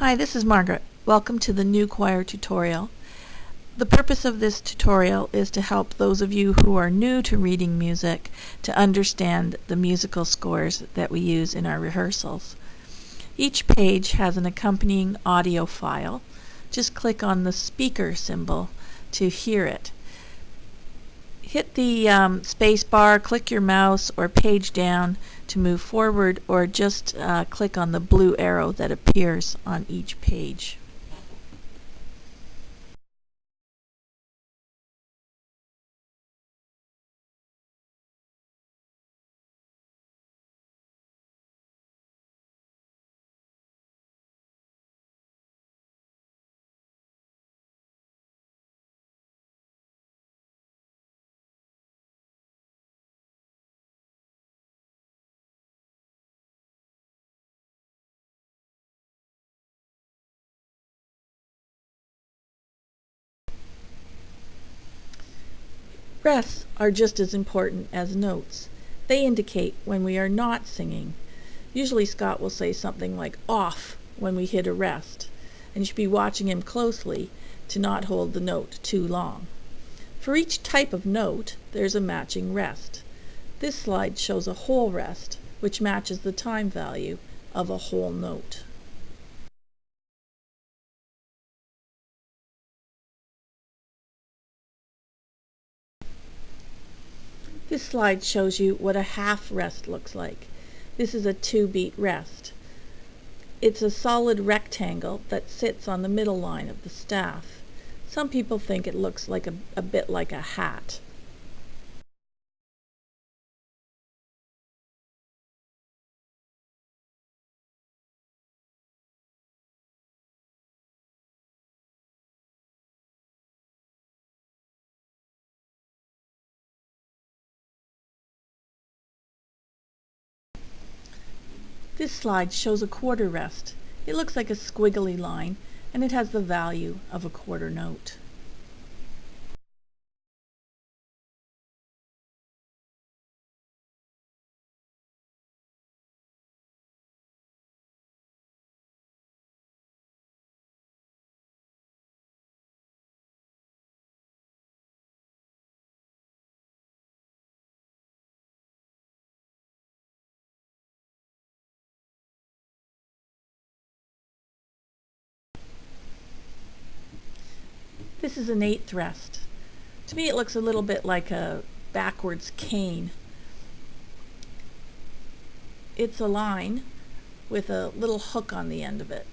Hi, this is Margaret. Welcome to the New Choir tutorial. The purpose of this tutorial is to help those of you who are new to reading music to understand the musical scores that we use in our rehearsals. Each page has an accompanying audio file. Just click on the speaker symbol to hear it. Hit the space bar, click your mouse or page down to move forward, or just click on the blue arrow that appears on each page. Rests are just as important as notes. They indicate when we are not singing. Usually Scott will say something like off when we hit a rest, and you should be watching him closely to not hold the note too long. For each type of note, there's a matching rest. This slide shows a whole rest, which matches the time value of a whole note. This slide shows you what a half rest looks like. This is a 2-beat rest. It's a solid rectangle that sits on the middle line of the staff. Some people think it looks like a bit like a hat. This slide shows a quarter rest. It looks like a squiggly line, and it has the value of a quarter note. This is an 8th rest. To me it looks a little bit like a backwards cane. It's a line with a little hook on the end of it,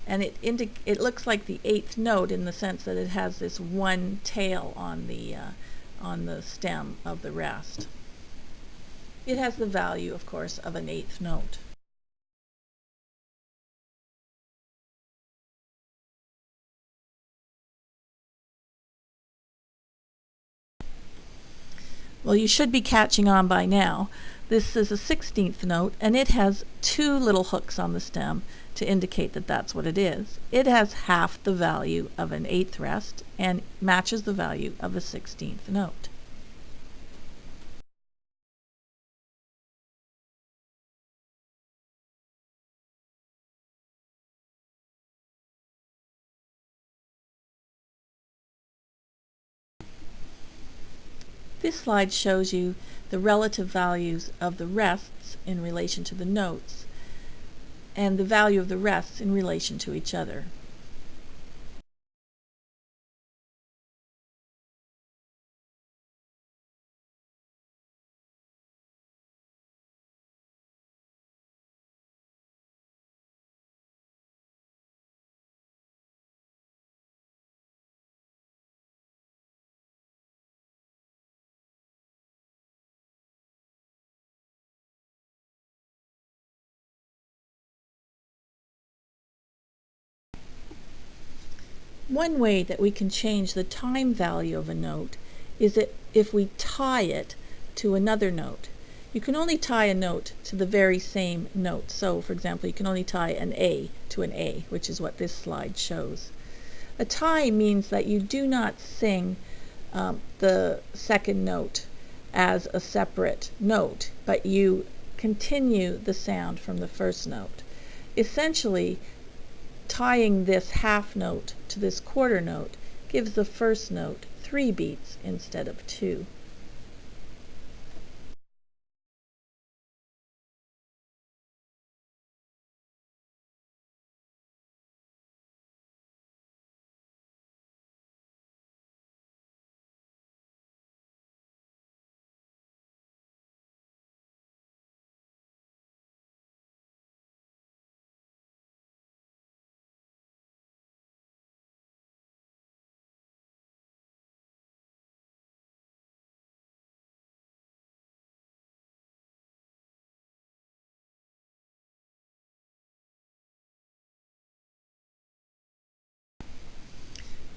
and it looks like the 8th note in the sense that it has this one tail on the stem of the rest. It has the value, of course, of an 8th note. Well, you should be catching on by now. This is a 16th note, and it has 2 little hooks on the stem to indicate that that's what it is. It has half the value of an 8th rest and matches the value of a 16th note. This slide shows you the relative values of the rests in relation to the notes, and the value of the rests in relation to each other. One way that we can change the time value of a note is that if we tie it to another note. You can only tie a note to the very same note. So, for example, you can only tie an A to an A, which is what this slide shows. A tie means that you do not sing the second note as a separate note, but you continue the sound from the first note. Essentially, tying this half note to this quarter note gives the first note 3 beats instead of 2.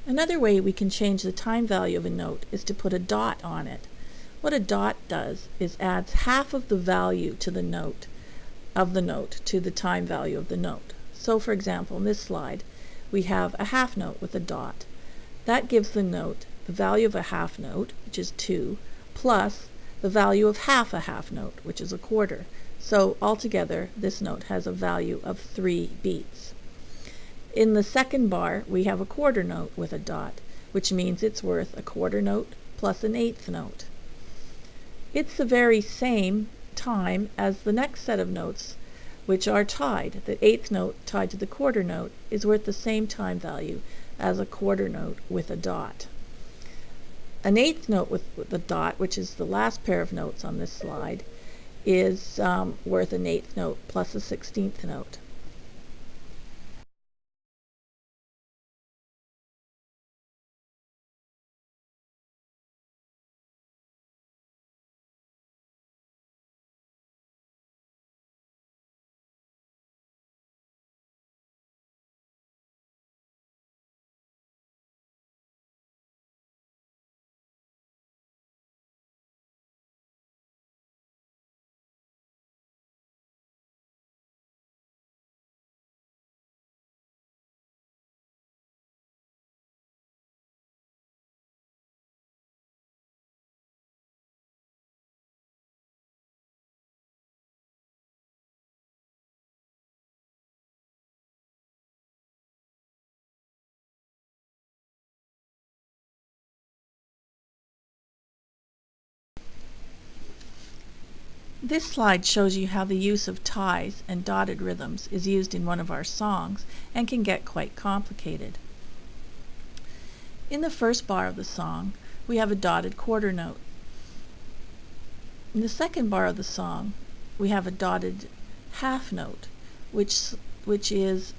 Another way we can change the time value of a note is to put a dot on it. What a dot does is adds half of the value to the note to the time value of the note. So for example, in this slide, we have a half note with a dot. That gives the note the value of a half note, which is 2, plus the value of half a half note, which is a quarter. So altogether, this note has a value of 3 beats. In the second bar, we have a quarter note with a dot, which means it's worth a quarter note plus an eighth note. It's the very same time as the next set of notes, which are tied. The eighth note tied to the quarter note is worth the same time value as a quarter note with a dot. An eighth note with a dot, which is the last pair of notes on this slide, is worth an eighth note plus a 16th note. This slide shows you how the use of ties and dotted rhythms is used in one of our songs and can get quite complicated. In the first bar of the song, we have a dotted quarter note. In the second bar of the song, we have a dotted half note, which is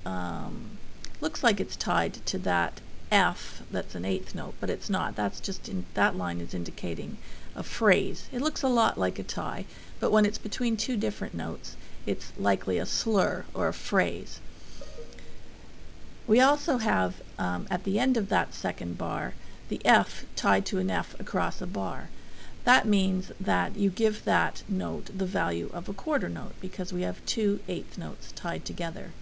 looks like it's tied to that F that's an eighth note, but it's not. That's just that line is indicating a phrase. It looks a lot like a tie, but when it's between two different notes, it's likely a slur or a phrase. We also have, at the end of that second bar, the F tied to an F across a bar. That means that you give that note the value of a quarter note because we have 2 eighth notes tied together.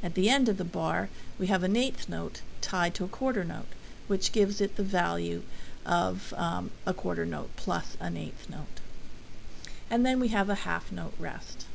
At the end of the bar, we have an eighth note tied to a quarter note, which gives it the value of a quarter note plus an eighth note. And then we have a half note rest.